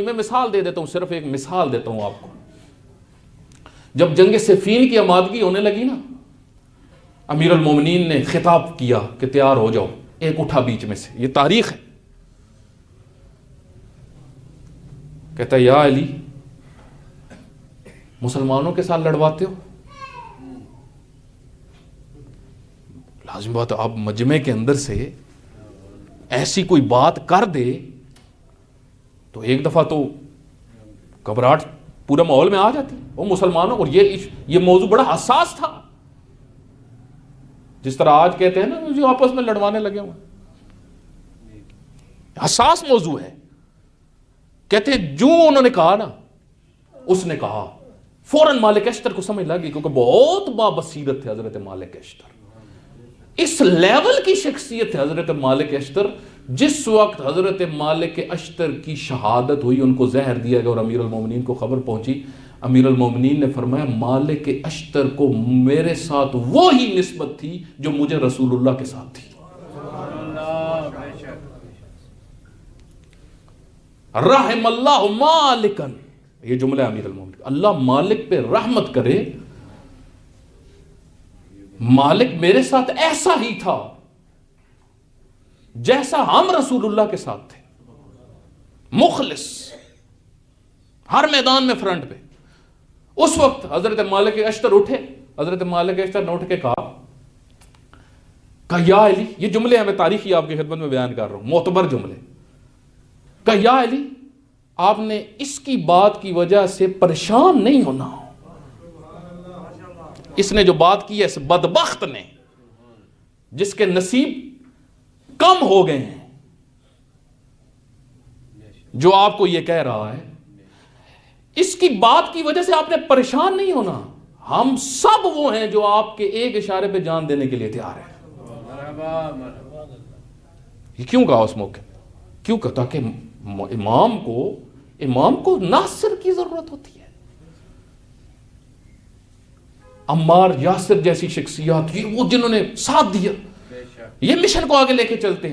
میں مثال دے دیتا ہوں، صرف ایک مثال دیتا ہوں آپ کو. جب جنگ صفین کی آمادگی ہونے لگی نا، امیر المومنین نے خطاب کیا کہ تیار ہو جاؤ. ایک اٹھا بیچ میں سے، یہ تاریخ ہے، کہتا ہے یا علی مسلمانوں کے ساتھ لڑواتے ہو؟ لازم بات ہے آپ مجمع کے اندر سے ایسی کوئی بات کر دے تو ایک دفعہ تو گھبراہٹ پورا ماحول میں آ جاتی وہ مسلمانوں. اور یہ موضوع بڑا حساس تھا، جس طرح آج کہتے ہیں نا جو آپس میں لڑوانے لگے ہوئے، حساس موضوع ہے. کہتے ہیں جو انہوں نے کہا نا، اس نے کہا فوراً مالک اشتر کو سمجھ لگی، کیونکہ بہت بابصیرت تھے حضرت مالک اشتر. اس لیول کی شخصیت ہے حضرت مالک اشتر. جس وقت حضرت مالک اشتر کی شہادت ہوئی، ان کو زہر دیا گیا اور امیر المومنین کو خبر پہنچی. امیر المومنین نے فرمایا مالک اشتر کو میرے ساتھ وہی نسبت تھی جو مجھے رسول اللہ کے ساتھ تھی. رحم اللہ مالکن، یہ جملہ امیر المومنین، اللہ مالک پہ رحمت کرے، مالک میرے ساتھ ایسا ہی تھا جیسا ہم رسول اللہ کے ساتھ تھے، مخلص، ہر میدان میں فرنٹ پہ. اس وقت حضرت مالک اشتر اٹھے. حضرت مالک اشتر نے اٹھ کے کہا یا علی، یہ جملے ہیں میں تاریخی آپ کی خدمت میں بیان کر رہا ہوں، معتبر جملے. کہا یا علی آپ نے اس کی بات کی وجہ سے پریشان نہیں ہونا. اس نے جو بات کی ہے، اس بدبخت نے، جس کے نصیب کم ہو گئے ہیں، جو آپ کو یہ کہہ رہا ہے، اس کی بات کی وجہ سے آپ نے پریشان نہیں ہونا. ہم سب وہ ہیں جو آپ کے ایک اشارے پہ جان دینے کے لیے تیار ہیں. یہ کیوں کہا اس موقع؟ کیوں کہا؟ تاکہ امام کو ناصر کی ضرورت ہوتی ہے. عمار، یاسر جیسی شخصیات، یہ وہ جنہوں نے ساتھ دیا، یہ مشن کو آگے لے کے چلتے ہیں.